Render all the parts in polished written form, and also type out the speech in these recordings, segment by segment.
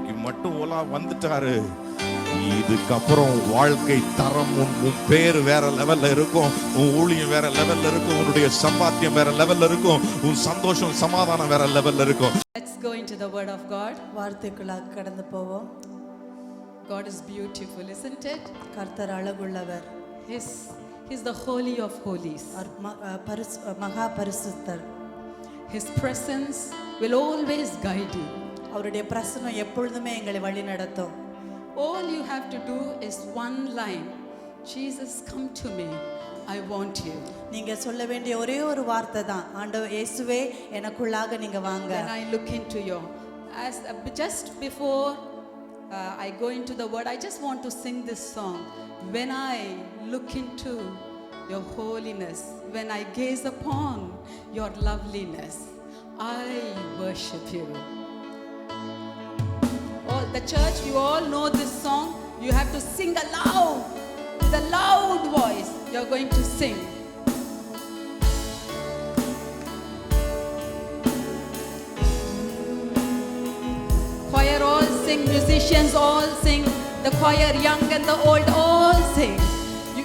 இன்னைக்கு மட்டும் வந்துட்டாரு. இதுக்கப்புறம் வாழ்க்கை தரம், உன் பேர் வேற லெவல்ல இருக்கும், உன் ஊழியம் வேற லெவல்ல இருக்கும், உன்னுடைய சம்பாத்தியம் வேற லெவல்ல இருக்கும், உன் சந்தோஷம் சமாதானம் வேற லெவல்ல இருக்கும். Let's go into the word of God. வார்த்தைக்குள்ளாக கடந்து போவோம். God is beautiful, isn't it? கர்த்தர் அழகுள்ளவர். He's the holy of holies. மகா பரிசுத்தர். His presence will always guide you. அவருடைய பிரசன்னம் எப்பொழுதுமே எங்களை வழி நடத்தும். All you have to do is one line. Jesus, come to me. I want you. நீங்க சொல்ல வேண்டிய ஒரே ஒரு வார்த்தை தான், ஆண்டவர் இயேசுவே எனக்குள்ளாக நீங்க வாங்க. When I look into your, as just before I go into the word, I just want to sing this song. When I look into your holiness, when I gaze upon your loveliness, I worship you. All the church, you all know this song. You have to sing aloud, with a loud voice. You're going to sing. Choir all sing, musicians all sing, the choir young and the old all sing.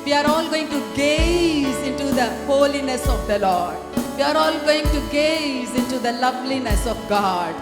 We are all going to gaze into the holiness of the Lord. We are all going to gaze into the loveliness of God.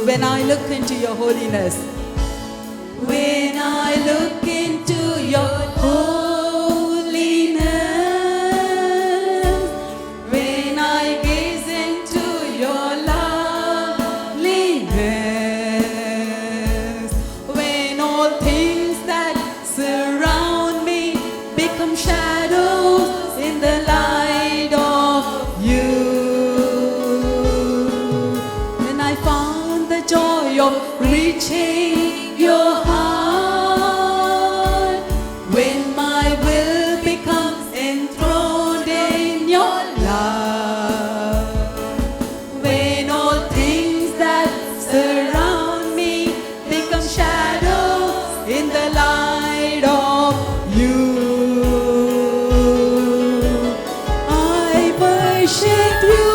When I look into your holiness, when I look into your holiness, when I gaze into your loveliness, when all things that surround me become shadows in the light of you, joy of reaching your heart, when my will becomes enthroned in your love, when all things that surround me become shadows in the light of you, I worship you.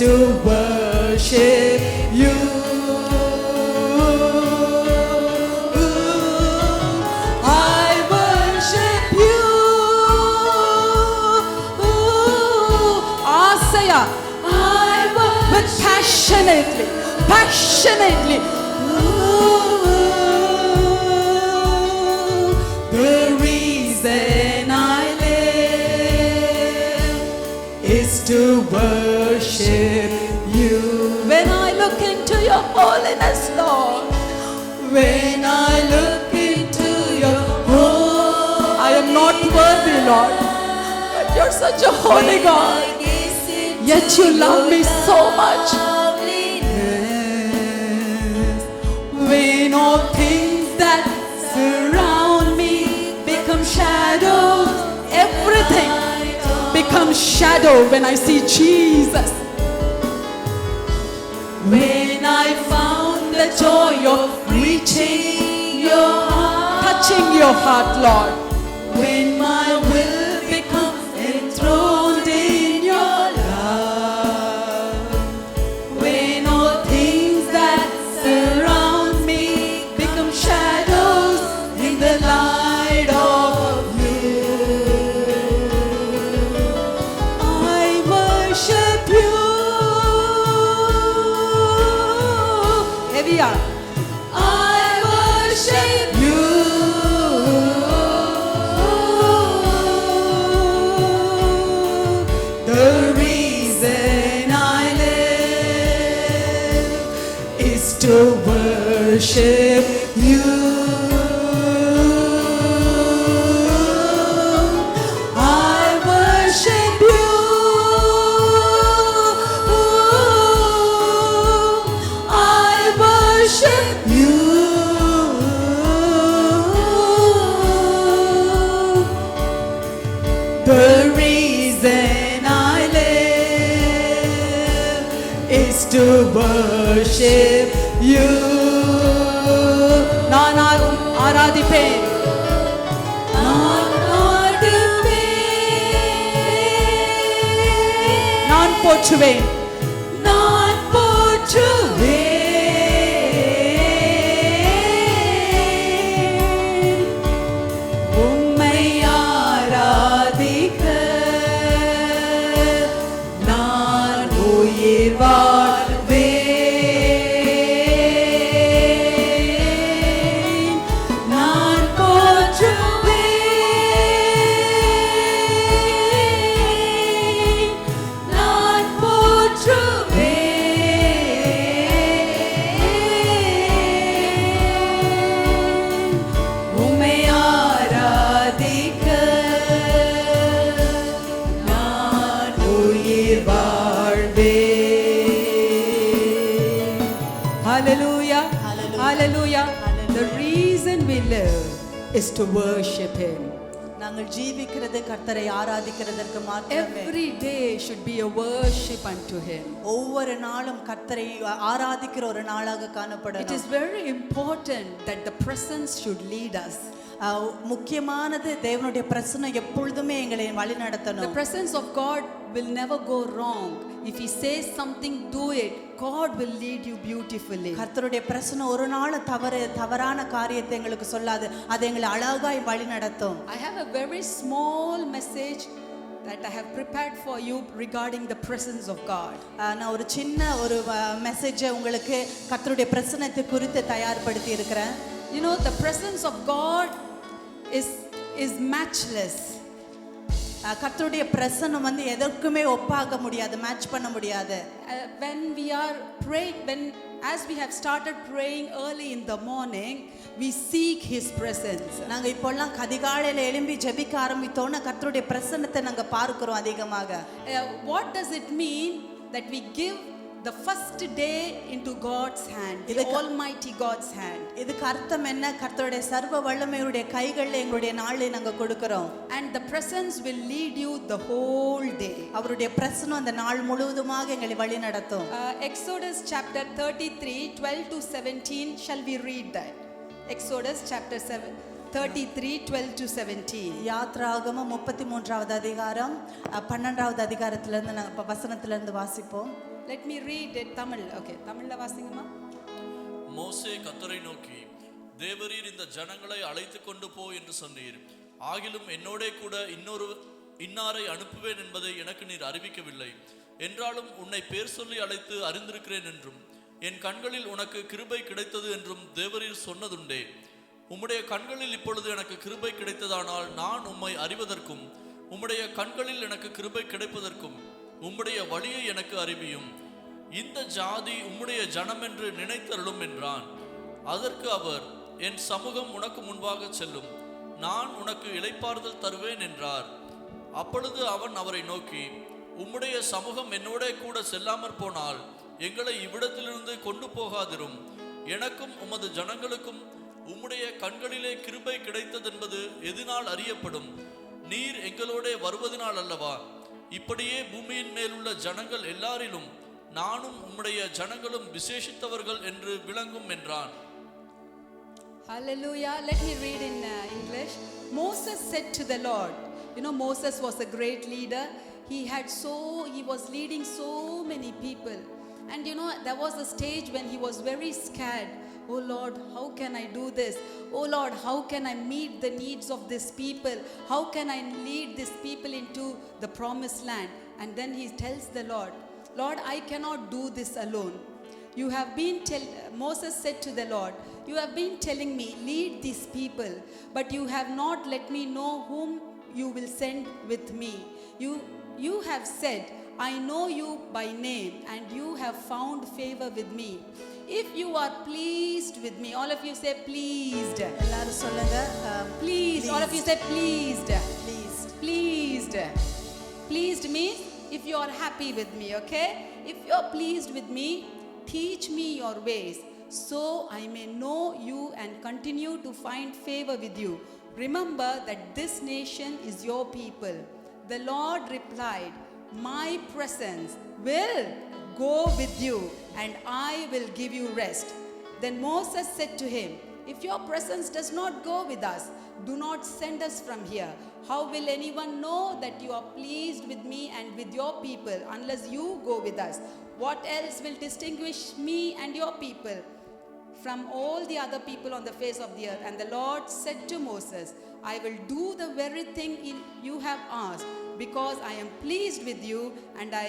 To worship you, I worship you, Asaya, with passionately, the reason I live is to worship you. When I look into your holiness, Lord, when I look into your holiness, I am not worthy, Lord. You're such a holy God. Yet you love me so much. When all things that surround me become shadows, everything becomes shadow when I see Jesus. When I found the joy of reaching your heart, touching your heart, Lord. When my will becomes enthroned in your love. When all things that surround me become shadows in the light of you. I worship you. Here we are. I worship you. The reason I live is to worship you. I worship you. I worship you. The reason I live is to worship you. நான் ஆராதிப்பேன். நான் ஆராதிப்பேன். நான் போற்றுவேன். நான் போற்றுவேன். உம்மை ஆராதிக்க நான் உயிர் வாழ்வேன். நான் போற்றுவேன். நான் போற்றுவேன். உம்மை ஆராதிக்க நான் உயிர் வாழ்வேன். Hallelujah. Hallelujah. The reason we live is to worship Him. நாங்கள் ஜீவிக்கிறது கர்த்தரை ஆராதிக்கிறதற்கு மாத்திரமே. Every day should be a worship unto Him. ஒவ்வொரு நாளும் கர்த்தரை ஆராதிக்கிற ஒரு நாளாக It காணப்படணும். is very important that the presence should lead us. முக்கியமானது தேவனுடைய பிரசன்னம் எப்பொழுதுமே எங்களை வழி The நடத்தணும். presence of God will never go wrong. If He says something, do it. God will lead you beautifully. கர்த்தருடைய பிரசன்னம் ஒரு நாள் தவறான காரியத்தை எங்களுக்கு சொல்லாது, அது எங்களை அழகாய் வழி நடத்தும். I have a very small message that I have prepared for you regarding the presence of God. நான் ஒரு சின்ன ஒரு மெசேஜை உங்களுக்கு கர்த்தருடைய பிரசன்னத்தை குறித்து தயார்படுத்தி இருக்கிறேன். You know, the presence of God is matchless. கர்த்தருடைய பிரசன்னம் வந்து எதற்குமே ஒப்பாக முடியாது, மேட்ச் பண்ண முடியாது. When we are praying, as we have started praying early in the morning, we seek His presence. நாங்க இப்போல்லாம் அதிகாலையில எழும்பி ஜெபிக்க ஆரம்பித்தோம்னா கர்த்தருடைய பிரசன்னத்தை நாங்க பார்க்கிறோம் அதிகமாக. What does it mean that we give the first day into God's hand, the Almighty God's hand? இதுக்கு அர்த்தம் என்ன? கர்த்தருடைய சர்வ வல்லமையுடைய கைகளில் எங்களுடைய நாளை நாங்க கொடுக்கிறோம். And the presence will lead you the whole day. அவருடைய பிரசன்னம் அந்த நாள் முழுவதுமாக எங்களை வழி நடத்தும். Exodus chapter 33 12 to 17, shall we read that? Exodus chapter 33 12 to 17. யாத்ராகமம் 33வது அதிகாரம் 12வது அதிகாரத்திலிருந்து நாங்க வசனத்திலிருந்து வாசிப்போம். Let me read it Tamil. Okay, Tamilல வாசிங்கம்மா. மோசே கர்த்தரை நோக்கி, தேவரீர் இந்த ஜனங்களை அழைத்து கொண்டு போ என்று சொன்னீர். ஆகிலும் என்னோடே கூட இன்னாரை அனுப்புவேன் என்பதை எனக்கு நீர் அறிவிக்கவில்லை. என்றாலும் உன்னை பேர் சொல்லி அழைத்து அறிந்திருக்கிறேன் என்றும் என் கண்களில் உனக்கு கிருபை கிடைத்தது என்றும் தேவரீர் சொன்னதுண்டே. உம்முடைய கண்களில் இப்பொழுது எனக்கு கிருபை கிடைத்ததானால் நான் உம்மை அறிவதற்கும் உம்முடைய கண்களில் எனக்கு கிருபை கிடைப்பதற்கும் உம்முடைய வழியை எனக்கு அறிவியும். இந்த ஜாதி உம்முடைய ஜனம் என்று நினைத்தருளும் என்றான். அதற்கு அவர், என் சமூகம் உனக்கு முன்பாக செல்லும், நான் உனக்கு இளைப்பாறுதல் தருவேன் என்றார். அப்பொழுது அவன் அவரை நோக்கி, உம்முடைய சமூகம் என்னோட கூட செல்லாமற் போனால் எங்களை இவ்விடத்திலிருந்து கொண்டு போகாதிரும். எனக்கும் உமது ஜனங்களுக்கும் உம்முடைய கண்களிலே கிருபை கிடைத்ததென்பது எதனால் அறியப்படும்? நீர் எங்களோட வருவதனால் அல்லவா? இப்படியே பூமியின் மேலுள்ள ஜனங்கள் எல்லாரிலும் நானும் உம்முடைய ஜனங்களும் விசேஷித்தவர்கள் என்று விளங்கும் என்றான். Hallelujah. Let me read in English. Moses said to the Lord, you know, Moses was a great leader. He was leading so many people. And you know, there was a stage when he was very scared. Oh Lord, how can I do this? Oh Lord, how can I meet the needs of this people? How can I lead these people into the promised land? And then he tells the Lord, Lord, I cannot do this alone. You have been Moses said to the Lord, you have been telling me, lead these people, but you have not let me know whom you will send with me. You have said, I know you by name, and you have found favor with me. If you are pleased with me, all of you say pleased. எல்லாரும் சொல்லுங்க Pleased. All of you say pleased. pleased. Pleased. Pleased means if you are happy with me, okay? If you are pleased with me, teach me your ways, so I may know you and continue to find favor with you. Remember that this nation is your people. The Lord replied, my presence will go with you, and I will give you rest. Then Moses said to him, if your presence does not go with us, do not send us from here. How will anyone know that you are pleased with me and with your people unless you go with us? What else will distinguish me and your people from all the other people on the face of the earth? And the Lord said to Moses, I will do the very thing you have asked, because I am pleased with you and I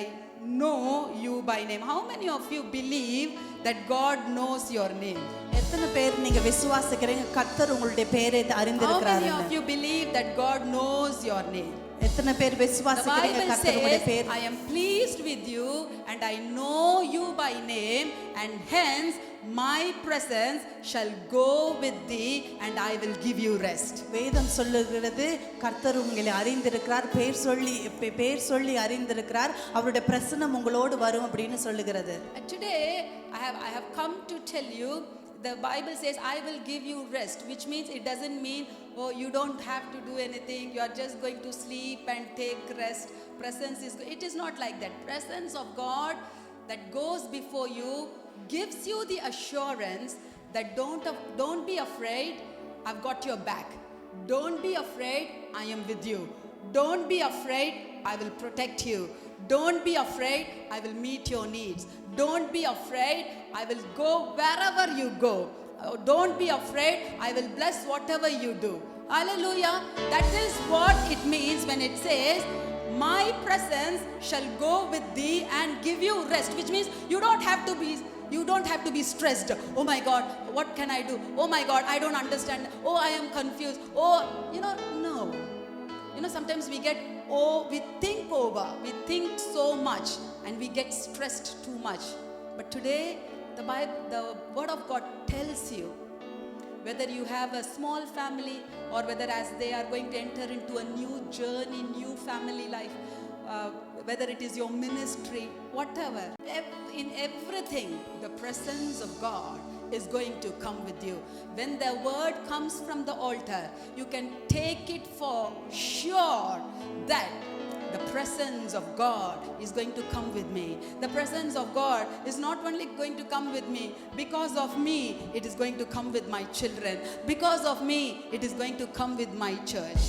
know you by name. How many of you believe that God knows your name? எத்தனை பேர் நீங்க விசுவாசிக்கிறீங்க கர்த்தர் உங்களுடைய பெயரை How many அறிந்திருக்கிறாரு? of you believe that God knows your name? எத்தனை பேர் The விசுவாசிக்கிறீங்க Bible கர்த்தர் உங்களுடைய says, பெயர்? I am pleased with you and I know you by name, and hence my presence shall go with thee and I will give you rest. வேதம் சொல்லுகிறது கர்த்தர் உங்களை அறிந்திருக்கிறார், பேர் சொல்லி அறிந்திருக்கிறார், அவருடைய பிரசன்னம் உங்களோடு வரும் அப்படின்னு சொல்லுகிறது. And today I have come to tell you, the Bible says I will give you rest, which means it doesn't mean, oh, you don't have to do anything, you are just going to sleep and take rest. It is not like that. Presence of God that goes before you gives you the assurance that don't be afraid, I've got your back. Don't be afraid, I am with you. Don't be afraid, I will protect you. Don't be afraid, I will meet your needs. Don't be afraid, I will go wherever you go. Don't be afraid, I will bless whatever you do. Hallelujah. That is what it means when it says, my presence shall go with thee and give you rest, which means you don't have to be stressed. Oh my God, what can I do? Oh my God, I don't understand. Oh, I am confused. Oh, no. Sometimes we think so much and we get stressed too much. But today, the word of God tells you, whether you have a small family or whether as they are going to enter into a new journey, new family life, whether it is your ministry, whatever, in everything, the presence of God is going to come with you. When the word comes from the altar, you can take it for sure that the presence of God is going to come with me. The presence of God is not only going to come with me because of me, it is going to come with my children. Because of me, it is going to come with my church.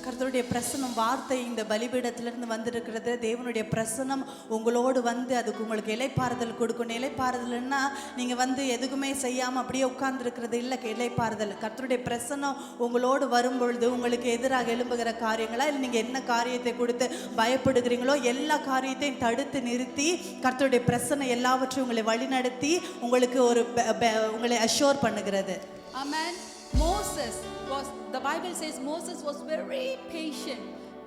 கர்த்தருடைய பிரசனம் வார்த்தை இந்த பலிபீடத்திலிருந்து வந்திருக்கிறது. தேவனுடைய பிரசனம் உங்களோடு வந்து அதுக்கு உங்களுக்கு இளைப்பாறுதல் கொடுக்கணும். இளைப்பாறுதல்னா நீங்க வந்து எதுக்குமே செய்யாம அப்படியே உட்கார்ந்து இருக்கிறது இல்லை. இளைப்பாறுதல் கர்த்தருடைய பிரசனம் உங்களோடு வரும் பொழுது உங்களுக்கு எதிராக எழும்புகிற காரியங்களா இல்லை நீங்க என்ன காரியத்தை கொடுத்து பயப்படுகிறீங்களோ எல்லா காரியத்தையும் தடுத்து நிறுத்தி கர்த்தருடைய பிரசனம் எல்லாவற்றையும் உங்களை வழிநடத்தி உங்களுக்கு ஒரு உங்களை அஷ்யூர் பண்ணுகிறது. Amen. The Bible says Moses was very patient,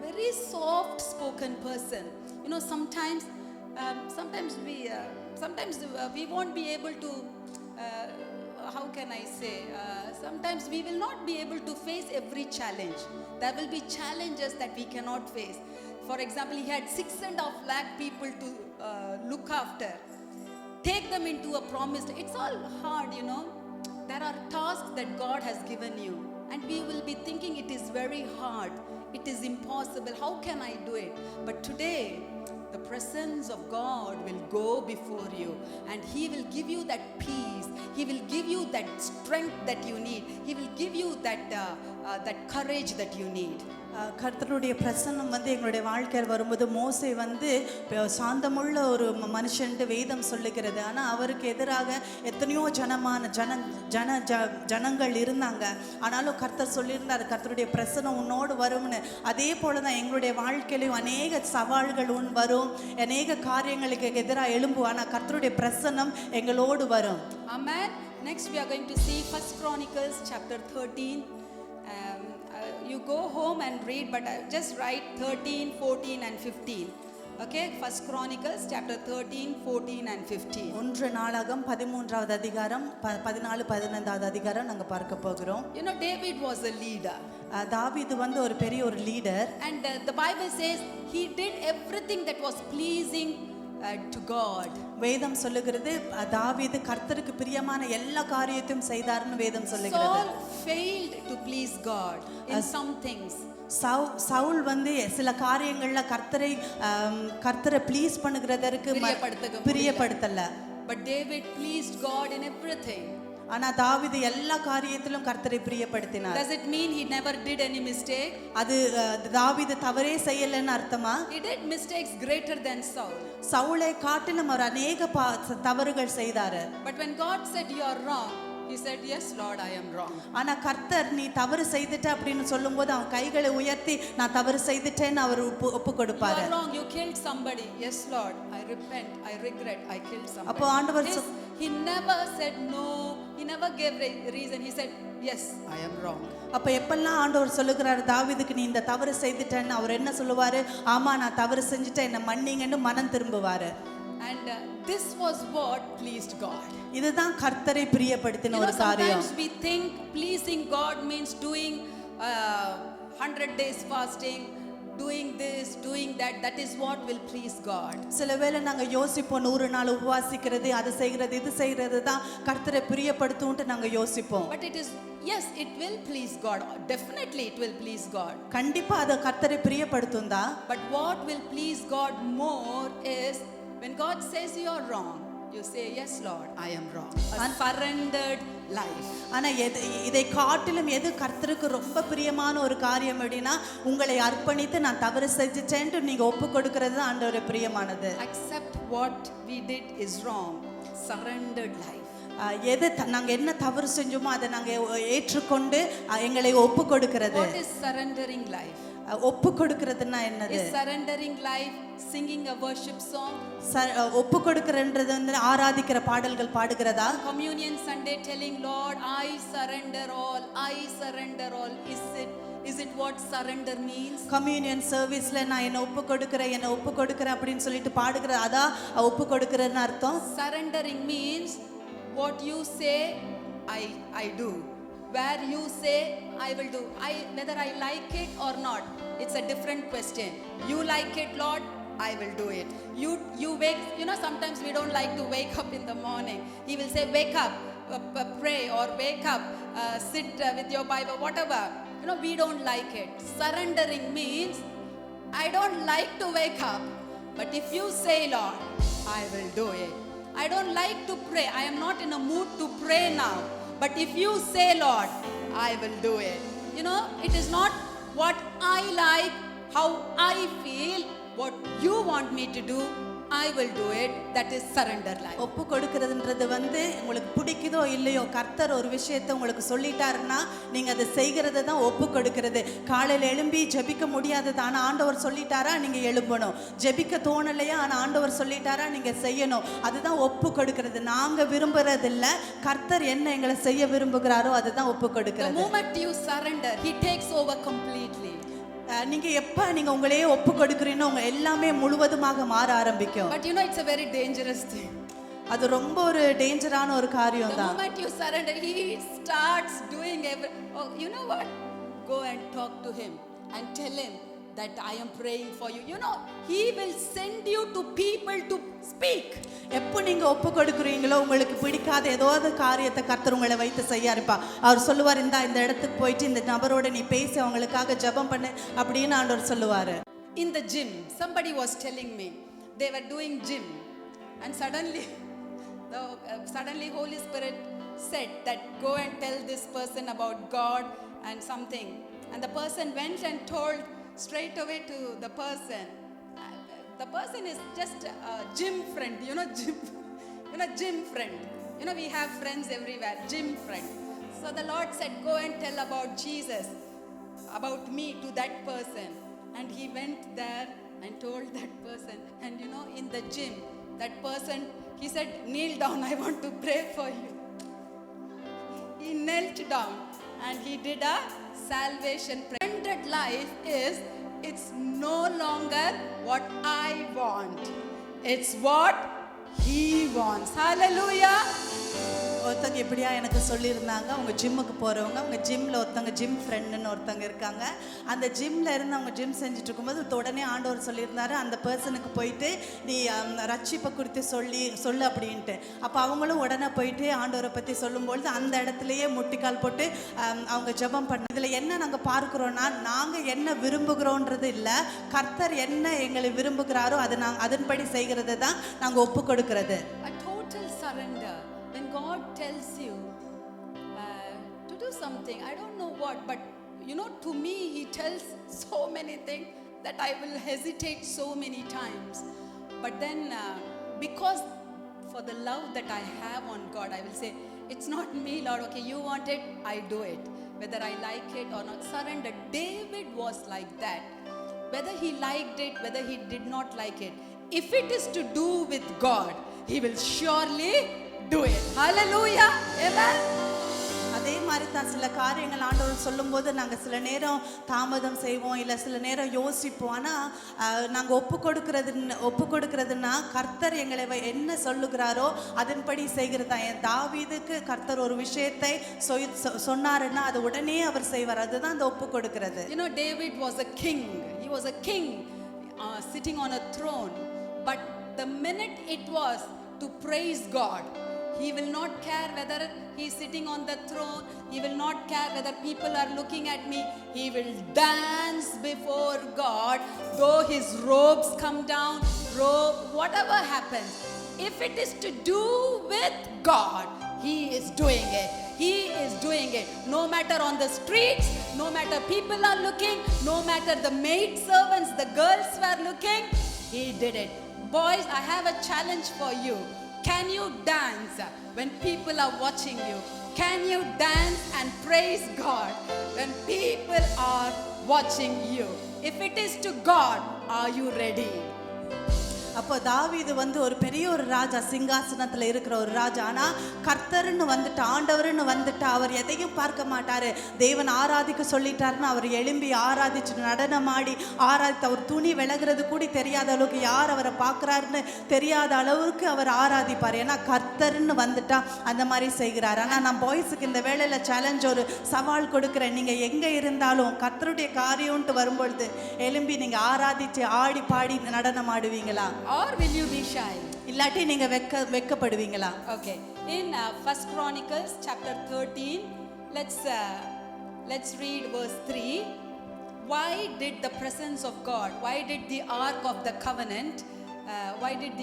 very soft spoken person. Sometimes we won't be able to how can I say, sometimes we will not be able to face every challenge. There will be challenges that we cannot face. For example, he had 6.5 lakh people to look after. Take them into a promised. It's all hard, you know. There are tasks that God has given you, and we will be thinking it is very hard. It is impossible. How can I do it? But today, the presence of God will go before you, and He will give you that peace. He will give you that strength that you need. He will give you that courage that you need. கர்த்தருடைய பிரசன்னம் வந்து எங்களுடைய வாழ்க்கையில் வரும்போது மோசே வந்து சாந்தமுள்ள ஒரு மனுஷன்ட்டு வேதம் சொல்லுகிறது. ஆனால் அவருக்கு எதிராக எத்தனையோ ஜனங்கள் இருந்தாங்க. ஆனாலும் கர்த்தர் சொல்லியிருந்தார், கர்த்தருடைய பிரசன்னம் உன்னோடு வரும்னு. அதே போல தான் எங்களுடைய வாழ்க்கையிலும் அநேக சவால்கள் வரும், அநேக காரியங்களுக்கு எதிராக எழும்பும். ஆனால் கர்த்தருடைய பிரசன்னம் எங்களோடு வரும். Amen. Next we are going to see 1 Chronicles chapter 13. You go home and read, but just write 13, 14 and 15. Okay, 1 Chronicles chapter 13, 14 and 15. ஒன்று நாளாகம் 13வது அதிகாரம் 14 15வது அதிகாரம் நாங்க பார்க்க போகிறோம். You know, David was a leader. தாவீது வந்து ஒரு பெரிய ஒரு leader. And the Bible says he did everything that was pleasing to God. வேதம் சொல்லுகிறது தாவீது கர்த்தருக்கு பிரியமான எல்லா காரியத்தையும் செய்தார்னு வேதம் சொல்லுகிறது. Saul failed to please God in some things. Saul வந்து சில காரியங்கள்ல கர்த்தரை please பண்ணுகிறதற்கு பிரியப்படுத்தல. But David pleased God in everything. ஆனா தாவீது எல்லா காரியத்திலும் கர்த்தரை பிரியப்படுத்தினார். Does it mean he never did any mistake? அது தாவீது தவறே செய்யலன்னு அர்த்தமா? He did mistakes greater than Saul. சவுலை காட்டிலும் அவர் அநேக தவறுகள் செய்தாரு. But when God said you are wrong, he said yes Lord, I am wrong. ஆனா கர்த்தர் நீ தவறு செய்துட்ட அப்படினு சொல்லும்போது அவன் கைகளை உயர்த்தி நான் தவறு செய்துட்டேன்னு அவர் ஒப்பு கொடுப்பாரு. You are wrong, you killed somebody. Yes Lord, I repent, I regret, I killed somebody. அப்போ ஆண்டவர் he never said no, he never gave reason. He said yes, I am wrong. அப்ப எப்பெல்லாம் ஆண்டவர் சொல்லுகிறார் தாவீதுக்கு நீ இந்த தவறு செய்துட்டேன்னு அவர் என்ன சொல்லுவாரு? ஆமா நான் தவறு செஞ்சுட்டேன், என்ன மன்னிங்கன்னு மனம் திரும்புவாரு. And this was what pleased God. இதுதான் கர்த்தரை பிரியப்படுத்தின ஒரு காரியம். Sometimes we think pleasing God means doing 100 days fasting, doing this, doing that. That is what will please God. சிலவேளை நாங்க யோசிப்போம் 100 நாள் உபவாசிக்கிறது, அது செய்கிறது, இது செய்கிறது தான் கர்த்தரை பிரியப்படுத்தும்னு நாங்க யோசிப்போம். But it is, yes, it will please God. Definitely it will please God. கண்டிப்பா அது கர்த்தரை பிரியப்படுத்தும் தான். But what will please God more is when God says you are wrong, you say yes Lord, I am wrong. A surrendered life. ஆனா இதை காட்டிலும் எது கர்த்தருக்கு ரொம்ப பிரியமான ஒரு காரியம் அப்படின்னா உங்களை அர்ப்பணித்து நான் தவறு செஞ்சுட்டேன்னு நீங்க ஒப்பு கொடுக்கிறது தான் ஆண்டவருக்கு பிரியமானது. Accept what we did is wrong. Surrendered life. எது நாங்க என்ன தவறு செஞ்சோமோ அதை நாங்க ஏற்றுக்கொண்டு எங்களை ஒப்பு கொடுக்கிறது. What is surrendering life? ஒப்பு கொடுக்கிறதுனா என்னது? Is surrendering life singing a worship song? ஒப்பு கொடுக்கிறன்றது வந்து ஆராதிக்கிற பாடல்கள் பாடுகிறதா? Communion Sunday telling Lord I surrender all, I surrender all. Is it what surrender means? Communion சர்வீஸ்ல நான் என்ன ஒப்பு கொடுக்கிறேன் அப்படின்னு சொல்லிட்டு பாடுகிற அதா ஒப்பு கொடுக்கிறேன்னு அர்த்தம். Surrendering means what you say I do. Where you say I will do. Whether I like it or not, it's a different question. You like it Lord, I will do it. You wake, you know, sometimes we don't like to wake up in the morning. He will say wake up, pray, or wake up, sit with your Bible, whatever. You know, we don't like it. Surrendering means I don't like to wake up, but if you say Lord, I will do it. I don't like to pray, I am not in a mood to pray now, but if you say Lord, I will do it. You know, it is not what I like, how I feel, what you want me to do, I will do it. That is surrender life. ஒப்பு கொடுக்கிறதுன்றது வந்து உங்களுக்கு பிடிக்குதோ இல்லையோ கர்த்தர் ஒரு விஷயத்தை உங்களுக்கு சொல்லிட்டாருன்னா நீங்க அதை செய்கிறது தான் ஒப்பு கொடுக்கிறது. காலையில் எழும்பி ஜெபிக்க முடியாதது ஆனால் ஆண்டவர் சொல்லிட்டாரா நீங்க எழும்பணும். ஜெபிக்க தோணலையா ஆனால் ஆண்டவர் சொல்லிட்டாரா நீங்க செய்யணும். அதுதான் ஒப்பு கொடுக்கிறது. நாங்க விரும்புறது இல்ல, கர்த்தர் என்ன எங்களை செய்ய விரும்புகிறாரோ அதுதான் ஒப்பு கொடுக்கிறது. The moment you surrender, he takes over completely. நீங்க எப்ப நீங்க உங்களையே ஒப்பு கொடுக்கிறீனோ உங்க எல்லாமே முழுவதுமாக மாற ஆரம்பிக்கும். But you know, it's a very dangerous thing. அது ரொம்ப ஒரு டேஞ்சரான ஒரு காரியம் The தான். moment you surrender, he starts doing oh, you know what? Go and talk to him and tell him that I am praying for you. You know, he will send you to people to speak. எப்போ நீங்க ஒப்பு கொடுக்குறீங்களோ உங்களுக்கு பிடிக்காத ஏதாவது காரியத்தை கர்த்தர் உங்களை வைத்து செய்ய இருப்பா. அவர் சொல்லுவார், இந்த இடத்துக்கு போயிட்டு இந்த நபரோட நீ பேசி அவங்களுக்காக ஜெபம் பண்ணு அப்படின்னு ஆண்டவர் சொல்லுவாரு. In the gym, somebody was telling me they were doing gym, and suddenly Holy Spirit said that go and tell this person about God and something, and the person went and told straight away to the person. The person is just a gym friend, gym friend. We have friends everywhere, gym friend. So the Lord said, go and tell about Jesus, about me to that person. And he went there and told that person. And in the gym, that person, he said, kneel down, I want to pray for you. He knelt down and he did a salvation prayer. Surrendered life is, it's no longer what I want. It's what he wants. Hallelujah. ஒருத்தங்க எப்படியா எனக்கு சொல்லியிருந்தாங்க, அவங்க ஜிம்முக்கு போகிறவங்க, அவங்க ஜிம்மில் ஒருத்தங்க ஜிம் ஃப்ரெண்டுன்னு ஒருத்தங்க இருக்காங்க. அந்த ஜிம்மில் இருந்து அவங்க ஜிம் செஞ்சுட்டு இருக்கும்போது உடனே ஆண்டவர் சொல்லியிருந்தாரு, அந்த பர்சனுக்கு போயிட்டு நீ ரட்சிப்பை குறித்து சொல்லு அப்படின்ட்டு. அப்போ அவங்களும் உடனே போயிட்டு ஆண்டவரை பற்றி சொல்லும்பொழுது அந்த இடத்துலையே முட்டிக்கால் போட்டு அவங்க ஜெபம் பண்ண. இதில் என்ன நாங்கள் பார்க்குறோன்னா, நாங்கள் என்ன விரும்புகிறோன்றது இல்லை, கர்த்தர் என்ன எங்களை விரும்புகிறாரோ அதை அதன்படி செய்கிறது தான் நாங்கள் ஒப்பு கொடுக்கிறது. A total surrender. When God tells you to do something, I don't know what, but to me he tells so many things that I will hesitate so many times. But then because for the love that I have on God, I will say, it's not me, Lord. Okay, you want it, I do it, whether I like it or not. Surrender. David was like that. Whether he liked it, whether he did not like it, if it is to do with God, he will surely do it. Hallelujah. Amen. அதே மாதிரி தான் சில காரியங்கள் ஆண்டவர் சொல்லும்போது நாங்கள் சில நேரம் தாமதம் செய்வோம், இல்லை சில நேரம் யோசிப்போம். ஆனால் நாங்கள் ஒப்பு கொடுக்கறதுன்னா கர்த்தர் எங்களை என்ன சொல்லுகிறாரோ அதன்படி செய்கிறதா. என் தாவீதுக்கு கர்த்தர் ஒரு விஷயத்தை சொன்னாருன்னா அது உடனே அவர் செய்வார். அதுதான் அந்த ஒப்பு கொடுக்கிறது. David was a king. He was a king sitting on a throne. But the minute it was to praise God, he will not care whether he is sitting on the throne. He will not care whether people are looking at me. He will dance before God, though his robes come down, whatever happens. If it is to do with God, he is doing it. He is doing it. No matter on the streets, no matter people are looking, no matter the maid servants, the girls were looking, he did it. Boys, I have a challenge for you. Can you dance when people are watching you? Can you dance and praise God when people are watching you? If it is to God, are you ready? அப்போ தாவீது ஒரு பெரிய ஒரு ராஜா, சிங்காசனத்தில் இருக்கிற ஒரு ராஜா. ஆனால் கர்த்தர்னு வந்துட்டு, ஆண்டவர்னு வந்துட்டு அவர் எதையும் பார்க்க மாட்டார். தேவன் ஆராதிக்க சொல்லிட்டாருன்னு அவர் எழும்பி ஆராதிச்சு நடனமாடி ஆராதித்து அவர் துணி விலகிறது கூட தெரியாத அளவுக்கு, யார் அவரை பார்க்குறாருன்னு தெரியாத அளவுக்கு அவர் ஆராதிப்பார். ஏன்னா கர்த்தர்னு வந்துட்டா அந்த மாதிரி செய்கிறார். ஆனால் நான் பாய்ஸுக்கு இந்த வேளையில் சேலஞ்ச், ஒரு சவால் கொடுக்குறேன். நீங்கள் எங்கே இருந்தாலும் கர்த்தருடைய காரியம்ன்ட்டு வரும்பொழுது எழும்பி நீங்கள் ஆராதிச்சு ஆடி பாடி நடனம் ஆடுவீங்களா? Or will you be shy? இல்லாட்டி நீங்க வெட்கப்படுவீங்களா? Okay. In 1 Chronicles chapter 13, let's read verse 3. Why did the presence of God, why did the ark of the covenant, why did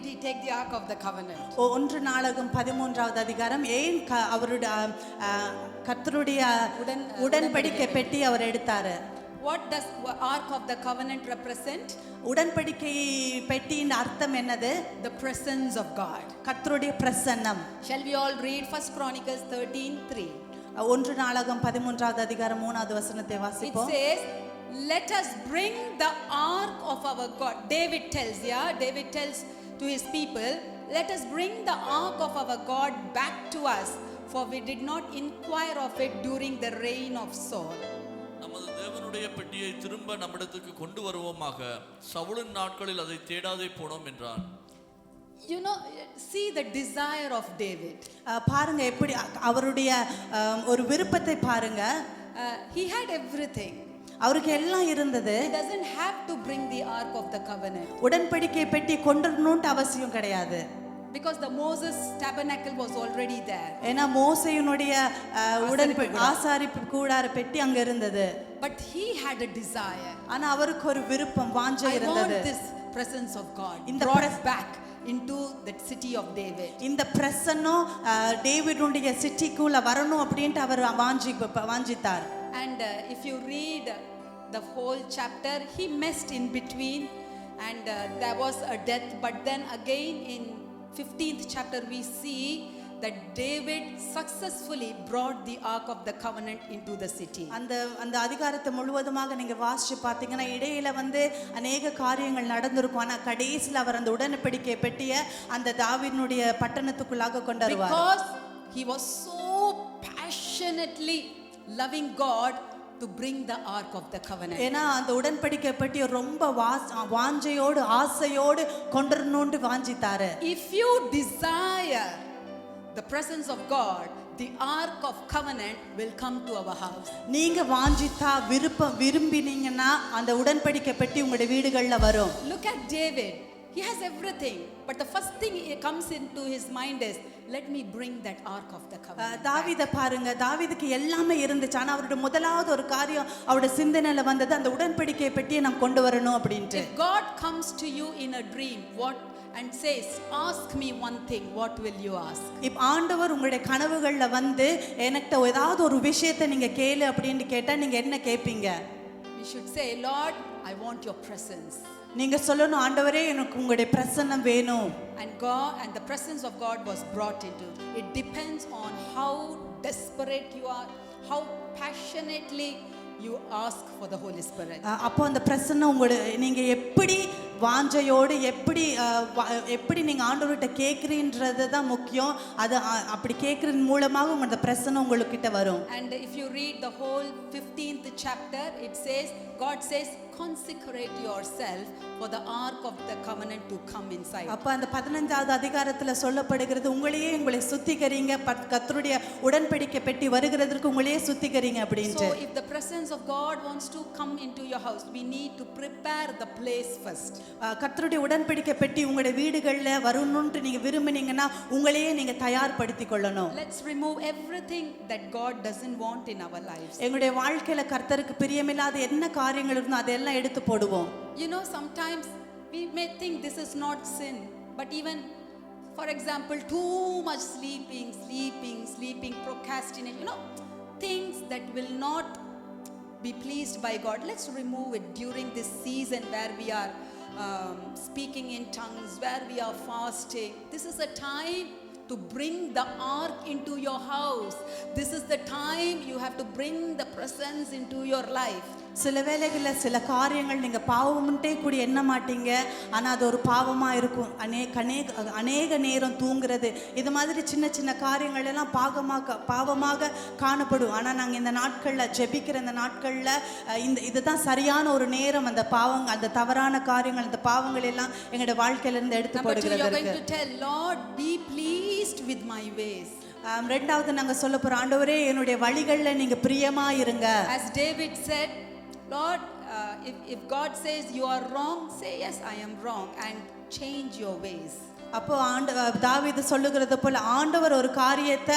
he take the ark of the covenant? 1 நாளாகமம் 13வது அதிகாரம் ஏன் அவருடைய கர்த்தருடைய உடன்படிக்கை பெட்டி அவர் எடுத்தாரு? What does ark of the covenant represent? உடன்படிக்கை பெட்டியின் அர்த்தம் என்னது? The presence of God. கர்த்தருடைய பிரசன்னம். Shall we all read 1 Chronicles 13:3? 1 நாளாகமம் 13வது அதிகாரம் 3வது வசனத்தை வாசிப்போம். It says, let us bring the ark of our God. David tells to his people, let us bring the ark of our God back to us, for we did not inquire of it during the reign of Saul. நமது தேவனுடைய தேவனுடைய பெட்டியை திரும்ப நம்மிடத்துக்கு கொண்டு வருவோமாக. சவுலின் நாட்களில் அதை தேடாதே போனோம் என்றான். You know, see the desire of David. பாருங்க எப்படி அவருடைய ஒரு விருப்பத்தை பாருங்க. He had everything. அவருக்கு எல்லாம் இருந்தது. He doesn't have to bring the ark of the covenant. உடன்படிக்கை பெட்டி கொண்டுறணும்னு அவசியம் கிடையாது. Because the Moses tabernacle was already there. ஏன்னா மோசேயினுடைய ஆசாரிப்பு கூடார பெட்டி அங்க இருந்தது. But he had a desire. ஆனா அவருக்கு ஒரு விருப்பம் வாஞ்சை I இருந்தது. want this presence of God இந்த brought back into that city of David. இந்த பிரசன்னம் டேவிடுடைய சிட்டிக்குள்ள வரணும் அப்படினு அவர் வாஞ்சித்தார். And if you read the whole chapter, he messed in between, and there was a death. But then again in 15th chapter we see that David successfully brought the ark of the covenant into the city. அந்த அதிகாரத்தை முழுவதுமாக நீங்க வாசிச்சு பார்த்தீங்கன்னா இடையில அநேக காரியங்கள் நடந்திருக்கும். ஆனா கடைசில அவர் அந்த உடன்படிக்கை பெட்டிய அந்த தாவீதுனுடைய பட்டணத்துக்குள்ளாக கொண்டு வருவார். Because he was so passionately loving God to bring the ark of the covenant. ஏனா அந்த உடன்படிக்கை பெட்டியை ரொம்ப வாஞ்சையோடு ஆசையோடு கொண்டுறணும்னு வாஞ்சித்தாரு. If you desire the presence of God, the ark of covenant will come to our house. நீங்க வாஞ்சித்தா விரும்பினீங்கன்னா அந்த உடன்படிக்கை பெட்டி உங்களுடைய வீடுகள்ல வரும். Look at David. He has everything, but the first thing comes into his mind is, let me bring that ark of the covenant. தாவீதை பாருங்க, தாவீதுக்கு எல்லாமே இருந்துச்சு. ஆனா அவருடைய முதலாவது ஒரு காரியம் அவருடைய சிந்தனையில வந்தது அந்த உடன்படிக்கை பெட்டியை நாம் கொண்டு வரணும் அப்படின்ட்டு. If God comes to you in a dream, and says, ask me one thing, what will you ask? இப்ப ஆண்டவர் உங்களுடைய கனவுகள்ல எனக்கு ஏதாவது ஒரு விஷயத்தை நீங்க கேளு அப்படினு கேட்டா நீங்க என்ன கேப்பீங்க? We should say, Lord, I want your presence. நீங்க சொல்லணும், ஆண்டவரே எனக்கு உங்களுடைய பிரசன்னம் வேணும். And the presence of God was brought into. It depends on how desperate you are, how passionately you ask for the Holy Spirit. அப்போ அந்த பிரசன்னம் நீங்க எப்படி வாஞ்சையோடு எப்படி நீங்க ஆண்டவர்கிட்ட கேக்குறீன்றது தான் முக்கியம். அது அப்படி கேக்குறது மூலமாக அந்த பிரசன்னம் உங்களுக்கிட்ட வரும். And if you read the whole 15th chapter, it says, God says, consecrate yourself for the ark of the covenant to come inside. அப்ப அந்த 15வது அதிகாரத்துல சொல்லப்படுகிறது, உங்களை சுத்திகரிங்க, கர்த்தருடைய உடன்படிக்கை பெட்டி வருகிறதற்கு உங்களையே சுத்திகரிங்க அப்படினு. So if the presence of God wants to come into your house, we need to prepare the place first. கர்த்தருடைய உடன்படிக்கை பெட்டி உங்களுடைய வீடுகள்ல வரணும்னு நீங்க விரும்பினீங்கன்னா உங்களையே நீங்க தயார்படுத்திக் கொள்ளணும். Let's remove everything that God doesn't want in our lives. எங்களுடைய வாழ்க்கையில கர்த்தருக்கு பிரியமில்லாத என்ன காரியங்கள் இருந்தோ அதெல்லாம் எடுத்து போடுவோம். You know, sometimes we may think this is not sin, but even, for example, too much sleeping, procrastination, things that will not be pleased by God. Let's remove it during this season where we are speaking in tongues, where we are fasting. This is a time to bring the ark into your house. This is the time you have to bring the presence into your life. சில வேளைகளில் சில காரியங்கள் நீங்க பாவம்ட்டே கூட எண்ண மாட்டீங்க, ஆனா அது ஒரு பாவமா இருக்கும். அநேக நேரம் தூங்குறது, இது மாதிரி சின்ன சின்ன காரியங்கள் எல்லாம் பாவமாக காணப்படும். ஆனா நாங்க இந்த நாட்கள்ல ஜெபிக்கிற இந்த நாட்கள்ல இதுதான் சரியான ஒரு நேரம். அந்த பாவங்கள், அந்த தவறான காரியங்கள், அந்த பாவங்கள் எல்லாம் எங்களுடைய வாழ்க்கையில இருந்து எடுத்து போடுகிறது. You're going to tell, Lord, be pleased with my ways. ரெண்டாவது நாங்க சொல்ல போறோம், ஆண்டவரே என்னுடைய வழிகள்ல நீங்க பிரியமா இருங்க. As David said, Lord, if God says you are wrong, say yes, I am wrong, and change your ways. அப்போ தாவீது சொல்லுகிறது போல ஆண்டவர் ஒரு காரியத்தை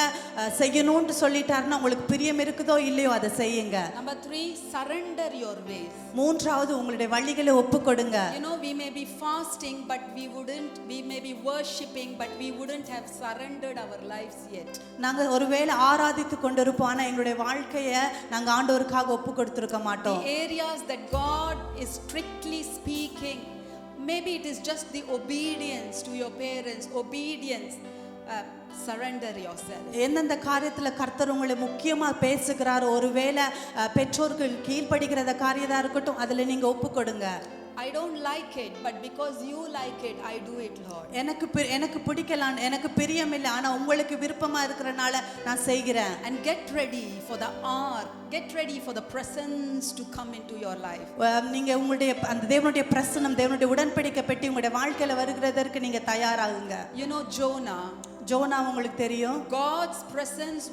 செய்யணும்னு சொல்லிட்டாருன்னா உங்களுக்கு பிரியம் இருக்குதோ இல்லையோ அதை செய்யுங்க. Number 3, surrender your ways. மூன்றாவது உங்களுடைய வழிகளை ஒப்புக்கொடுங்க. You know, we may be fasting, but we may be worshiping, but we wouldn't have surrendered our lives yet. நாங்க ஒருவேளை ஆராதித்து கொண்டிருப்போம், ஆனா எங்களுடைய வாழ்க்கையை நாங்க ஆண்டவருக்காக ஒப்பு கொடுத்திருக்க மாட்டோம். The areas that God is strictly speaking, maybe it is just the obedience to your parents, obedience. Surrender yourself. எந்தெந்த காரியத்துல கர்த்தர் உங்களை முக்கியமா பேசுகிறார், ஒருவேளை பெற்றோர்கள் கீழ்ப்படிக்கிறத காரியதா இருக்கட்டும், அதுல நீங்க ஒப்பு கொடுங்க. I don't like it, but because you like it, I do it, Lord. எனக்கு பிடிக்கலாம், எனக்கு பிரியம் இல்லை, ஆனா உங்களுக்கு விருப்பமா இருக்கிறனால நான் செய்கிறேன். And get ready for the hour, get ready for the presence to come into your life. நீங்க உங்களுடைய அந்த தேவனுடைய பிரசன்னம், தேவனுடைய உடன்படிக்கை பெட்டி உங்களுடைய வாழ்க்கையில வருகிறதற்கு நீங்க தயாராகுங்க. You know Jonah. ஜோனா உங்களுக்கு தெரியும். God's presence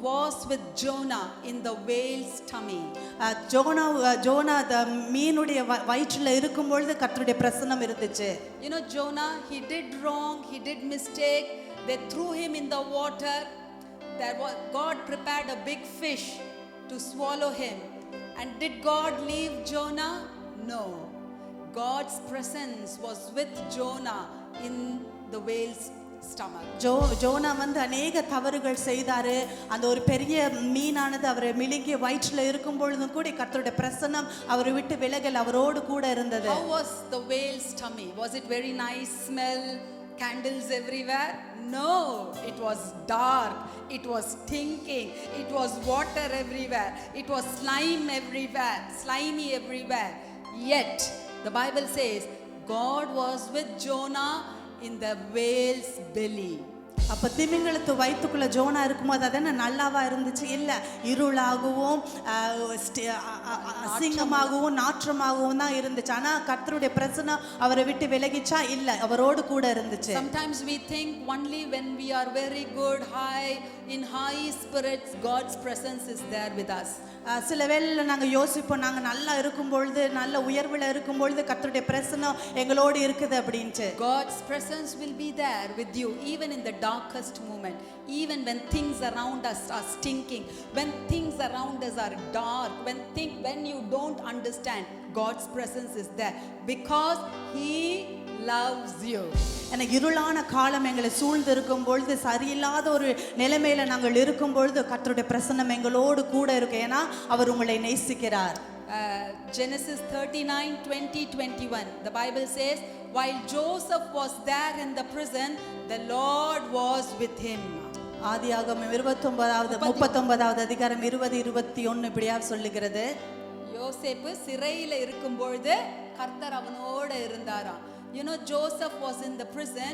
was with Jonah in the whale's tummy. ஜோனா மீனுடைய வயிற்றில் இருக்கும் பொழுது கர்த்தருடைய பிரசன்னம் இருந்துச்சு. You know Jonah, he did wrong, he did mistake. They threw him in the water. God prepared a big fish to swallow him. And did God leave Jonah? No. God's presence was with Jonah in the whale's stomach. ஜோனா வந்து அநேக தவறுகள் செய்தாரு. அந்த ஒரு பெரிய மீனானது அவரை மிழுங்கிய வயிற்றில் இருக்கும் பொழுதும் கூட கர்த்தருடைய பிரசன்னம் அவரை விட்டு விலகல், அவரோடு கூட இருந்தது. How was the whale's tummy? Was it very nice smell? Candles everywhere? No, it was dark, it was stinking, it was water everywhere, it was slimy everywhere. Yet the Bible says God was with Jonah in the whale's belly. அப்ப திமிங்கலத்து வயிற்றுக்குள்ள ஜோனா இருக்கும்போது அதென்ன நல்லாவா இருந்துச்சு? இல்ல, இருளாகவும் அசிங்கமாகவும் நாற்றமாகவும் தான் இருந்துச்சு. ஆனா கர்த்தருடைய பிரசன்னம் அவரை விட்டு விலகிச்சா? இல்ல, அவரோடு கூட இருந்துச்சு. Sometimes we think only when we are very good, in high spirits, God's presence is there with us. சில வேளையில நாங்க யோசிப்போம், நாங்க நல்லா இருக்கும் பொழுது, நல்ல உயர்வுல இருக்கும் பொழுது கர்த்தருடைய பிரசன்னம் எங்களோடு இருக்குது அப்படின்ட்டு. God's presence will be there with you even in the darkest moment, even when things around us are stinking, when things around us are dark, when you don't understand, God's presence is there because He loves you. எனக்கு இருளான காலம் எங்களை சூழ்ந்து இருக்கும் பொழுது, சரியில்லாத ஒரு நிலைமையில நாங்கள் இருக்கும் பொழுது கர்த்தருடைய பிரசன்னம் எங்களோடு கூட இருக்கு. ஏன்னா அவர் உங்களை நேசிக்கிறார். Genesis 39:20-21, the Bible says, while Joseph was there in the prison, the Lord was with him. ஆதியாகமம் 39வது அதிகாரம் 20-21 இப்படியா சொல்லுகிறது. யோசேப்பு சிறையில இருக்கும் பொழுது கர்த்தர் அவனோட இருந்தாராம். You know, Joseph was in the prison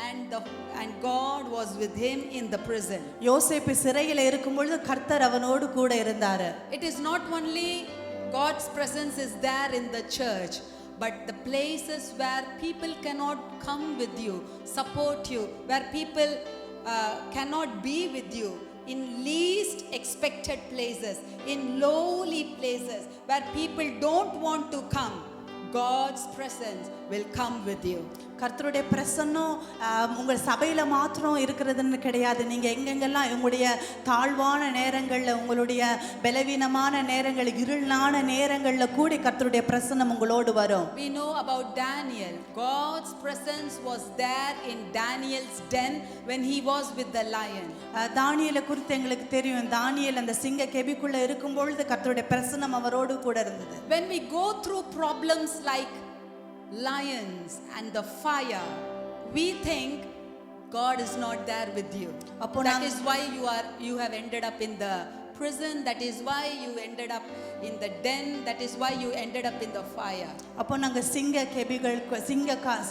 and God was with him in the prison. யோசேப்பு சிறையில இருக்கும் பொழுது கர்த்தர் அவனோடு கூட இருந்தார். It is not only God's presence is there in the church, but the places where people cannot come with you, support you, where people cannot be with you, in least expected places, in lowly places, where people don't want to come, God's presence will come with you. கர்த்தருடைய பிரசன்னம் உங்கள் சபையில மாத்திரம் இருக்கிறதுன்னு கிடையாது. நீங்க எங்கெங்கெல்லாம் உங்களுடைய தாழ்வான நேரங்கள்ல, உங்களுடைய பலவீனமான நேரங்கள், இருளான நேரங்கள்ல கூடி கர்த்தருடைய பிரசன்னம் உங்களோடு வரும். We know about Daniel. God's presence was there in Daniel's den when he was with the lion. தானியேலை குறித்து எங்களுக்கு தெரியும். தானியேல் அந்த சிங்க கெபிக்குள்ள இருக்கும் பொழுது கர்த்தருடைய பிரசன்னம் அவரோடு கூட இருந்தது. When we go through problems like lions and the fire, we think God is not there with you. That is why you have ended up in the prison, that is why you ended up in the den, that is why you ended up in the fire. அப்போ நாங்க சிங்க கெபிகள்,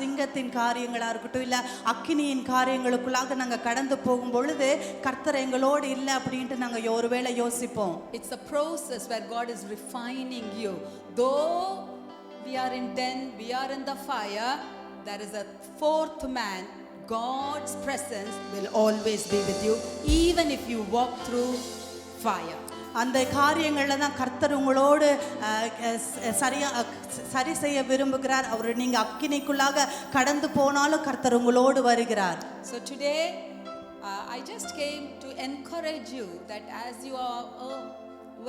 சிங்கத்தின் காரியங்களா இருக்கட்டும், இல்ல அக்கினியின் காரியங்களுக்குள்ளாக நாங்க கடந்து போகும் பொழுது கர்த்தர் எங்களோடு இல்லை அப்படின்ட்டு நாங்க ஒருவேளை யோசிப்போம். It's a process where God is refining you. Though we are in den, we are in the fire, there is a fourth man. God's presence will always be with you even if you walk through fire. அந்த காரியங்கள்ல தான் கர்த்தர் உங்களோடு சரி செய்ய விரும்புகிறார். அவர் நீங்க அக்கினிக்குள்ளாக கடந்து போனாலும் கர்த்தர் உங்களோடு வருகிறார். So today I just came to encourage you that as you are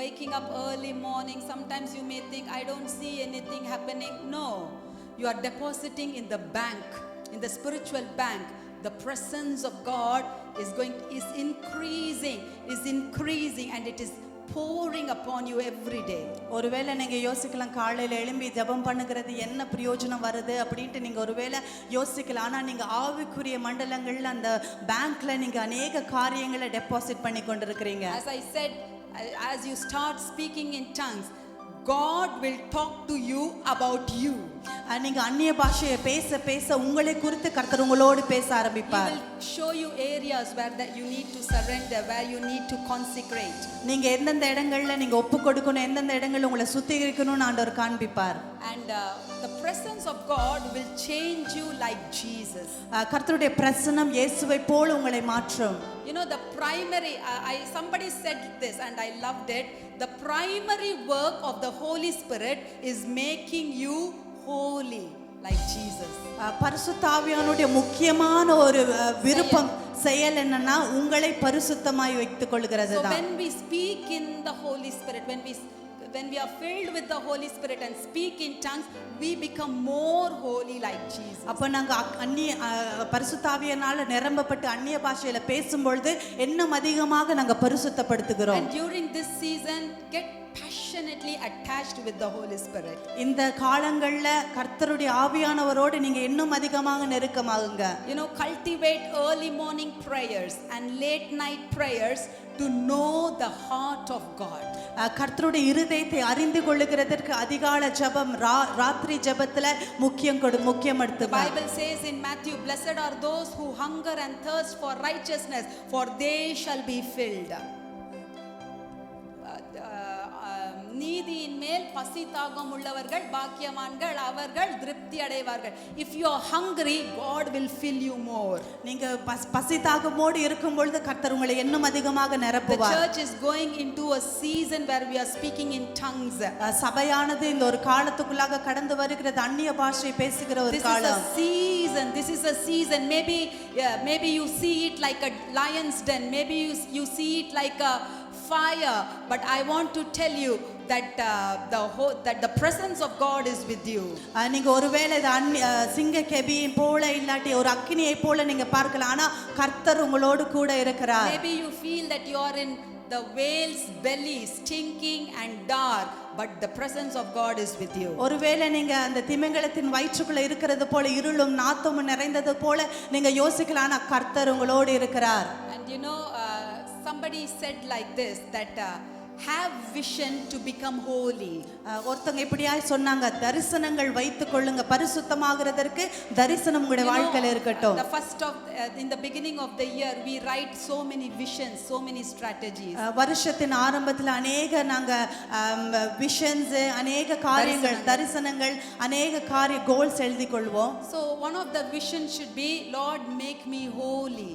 waking up early morning, sometimes you may think, I don't see anything happening. No, you are depositing in the bank, in the spiritual bank. The presence of God is increasing and it is pouring upon you every day. ஒருவேளை நீங்க யோசிக்கலாம், காலையில எழும்பி ஜெபம் பண்ணுகிறது என்ன பிரயோஜனம் வருது அப்படின்ட்டு நீங்க ஒருவேளை யோசிக்கலாம். ஆனா நீங்க ஆவிக்குரிய மண்டலங்கள்ல அந்த பேங்க்ல நீங்க அநேக காரியங்களை டெபாசிட் பண்ணி கொண்டிருக்கிறீங்க. As I said, as you start speaking in tongues, God will talk to you about you. நீங்க அந்நிய பாஷையை பேச பேச உங்களை குறித்து கர்த்தர் உங்களோடு பேச He ஆரம்பிப்பார். will show you areas where that you need to surrender, where you need to consecrate. நீங்க எந்தெந்த இடங்கள்ல நீங்க ஒப்பு கொடுக்கணும், எந்தெந்த இடங்கள்ல உங்களை சுத்திகரிக்கணும்னு ஆண்டவர் காண்பிப்பார். And the presence of God will change you like Jesus. கர்த்தருடைய பிரசன்னம் இயேசுவை போல உங்களை மாற்றும். You know, the primary, somebody said this and I loved it. The primary work of the Holy Spirit is making you holy like Jesus. பரிசுத்த ஆவியானுடைய முக்கியமான ஒரு விருப்பம் செயல் என்னன்னா உங்களை பரிசுத்தமாய் வைத்துக் கொள்கிறது So தான். when we speak in the Holy Spirit, when we are filled with the Holy Spirit and speak in tongues, we become more holy like Jesus. அப்ப நாங்க அந்நிய பரிசுத்த ஆவியினால நிரம்பப்பட்டு அந்நிய பாஷையில பேசும்பொழுது இன்னும் அதிகமாக நாங்க பரிசுத்தப்படுத்துகிறோம். And during this season, get passionately attached with the Holy Spirit. இந்த காலங்கள்ல கர்த்தருடைய ஆவியானவரோடு நீங்க இன்னும் அதிகமாக நெருக்கமாகுங்க. You know, cultivate early morning prayers and late night prayers to know the heart of God. கர்த்தருடைய இருதயத்தை அறிந்து கொள்ளுகிறதற்கு அதிகால ஜெபம் ராத்திரி ஜெபத்துல முக்கியம் எடுத்துங்க. The Bible says in Matthew, blessed are those who hunger and thirst for righteousness, for they shall be filled. நீதியின் மேல் பசி தாகம் உள்ளவர்கள் பாக்கியவான்கள், அவர்கள் திருப்தி அடைவார்கள். If you are hungry, God will fill you more. நீங்க பசி தாகமோடு இருக்கும் பொழுது கர்த்தர் உங்களை இன்னும் அதிகமாக நிரப்புவார். The church is going into a season where we are speaking in tongues. சபையானது இந்த ஒரு காலத்துக்குள்ளாக கடந்து வருகிறது, அந்நிய பாஷை பேசுகிற ஒரு காலம். This is a season. Maybe you see it like a lion's den. Maybe you see it like a fire, but I want to tell you that the presence of God is with you. நீங்க ஒருவேளை சிங்க கெபியை போல இல்லாட்டி ஒரு அக்கினியை போல நீங்க பார்க்கலாம், ஆனா கர்த்தர் உங்களோடு கூட இருக்கிறார். Maybe you feel that you are in the whale's belly, stinking and dark, but the presence of God is with you. ஒருவேளை நீங்க அந்த திமிங்கலத்தின் வயிற்றுக்குள்ள இருக்கிறது போல இருளும் நாத்தமும் நிறைந்தது போல நீங்க யோசிக்கலாம், ஆனா கர்த்தர் உங்களோடு இருக்கிறார். And you know, somebody said like this, that have vision to become holy. ஒருத்தங்க இப்படியாய் சொன்னாங்க, தரிசனங்கள் வைத்துக் கொள்ளுங்க, பரிசுத்தமாகிறதற்கு தரிசனம் உங்களுடைய வாழ்க்கையில இருக்கட்டும். The first of in the beginning of the year we write so many visions, so many strategies. வருஷத்தின் ஆரம்பத்துல அநேக நாங்க விஷன்ஸ், அநேக காரியங்கள், தரிசனங்கள், அநேக காரிய கோல்ஸ் எழுதி கொள்வோம். So one of the visions should be, Lord make me holy.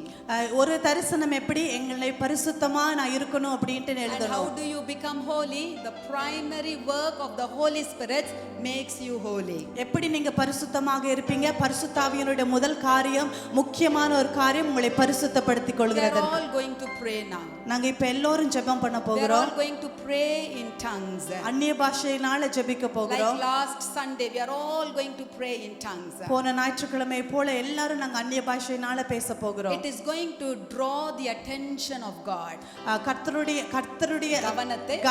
ஒரு தரிசனம் எப்படி எங்களை பரிசுத்தமா நான் இருக்கணும் அப்படினு எழுதணும். And how do you become holy? The primary work of the Holy Spirit makes you holy. எப்படி நீங்க பரிசுத்தமாக இருப்பீங்க? பரிசுத்த ஆவியினுடைய முதல் காரியம், முக்கியமான ஒரு காரியம் உங்களை பரிசுத்தப்படுத்திக் கொள்கிறது. We are all going to pray now. நாங்க இப்ப எல்லாரும் ஜெபம் பண்ண We are போகிறோம். all going to pray in tongues. அந்நிய பாஷையினால ஜெபிக்க போகிறோம். Like last Sunday we are all going to pray in tongues. போன ஞாயிற்றுக்கிழமை போல எல்லாரும் நாங்க அந்நிய பாஷையினால பேச போகிறோம். It is going to draw the attention of God. கர்த்தருடைய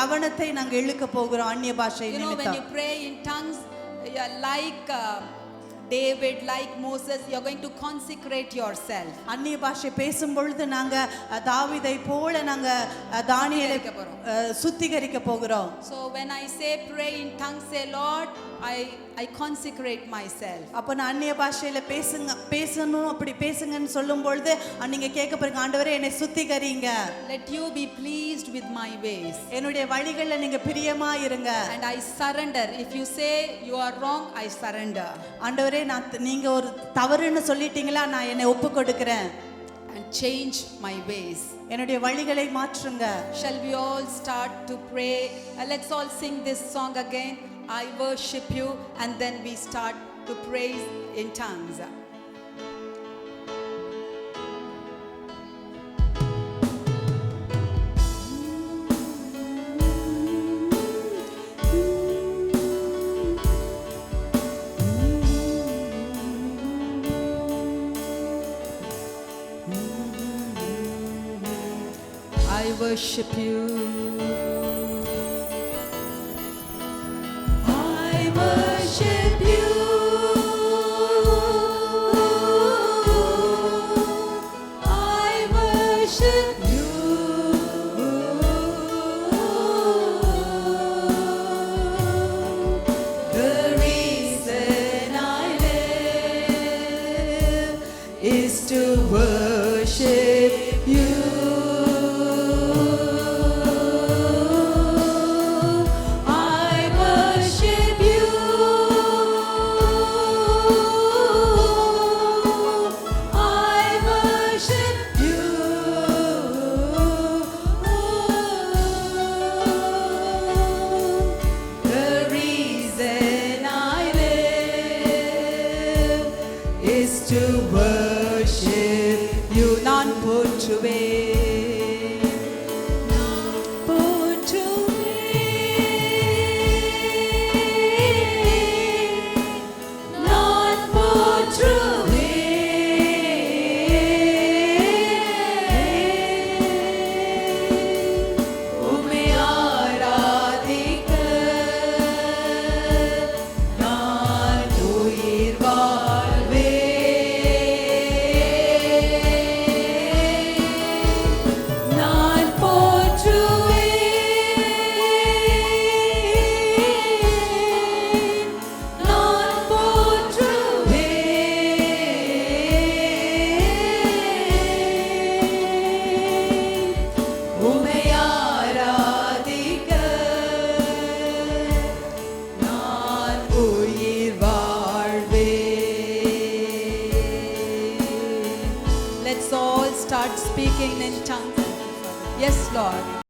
கவனத்தை நாங்க இழுக்க போகிறோம் அந்நிய பாஷை நிமித்தம். You know, when you pray in tongues, you are like David, like Moses, you are going to consecrate yourself. அந்நிய பாஷை பேசும் பொழுது நாங்க தாவீதை போல நாங்க தானியேலை சுத்திகரிக்க போகிறோம். So when I say pray in tongues, say Lord, I consecrate myself. அப்ப நான் அந்நிய பாஷையில பேசணும் அப்படி பேசுங்கன்னு சொல்லும் பொழுது நீங்க கேட்க போறீங்க, ஆண்டவரே என்னை சுத்திகரிங்க. Let you be pleased with my ways. என்னுடைய வழிகள்ல நீங்க பிரியமா இருங்க. And I surrender. If you say you are wrong, I surrender. ஆண்டவரே நீங்க ஒரு தவறுன்னு சொல்லிட்டீங்களா, நான் என்னை ஒப்பு கொடுக்கிறேன். And change my ways. என்னுடைய வழிகளை மாற்றுங்க. Shall we all start to pray? Let's all sing this song again. I worship you, and then we start to praise in tongues. I worship you. I worship you. I worship you. 'Cause Let's all start speaking in tongues. Yes, Lord.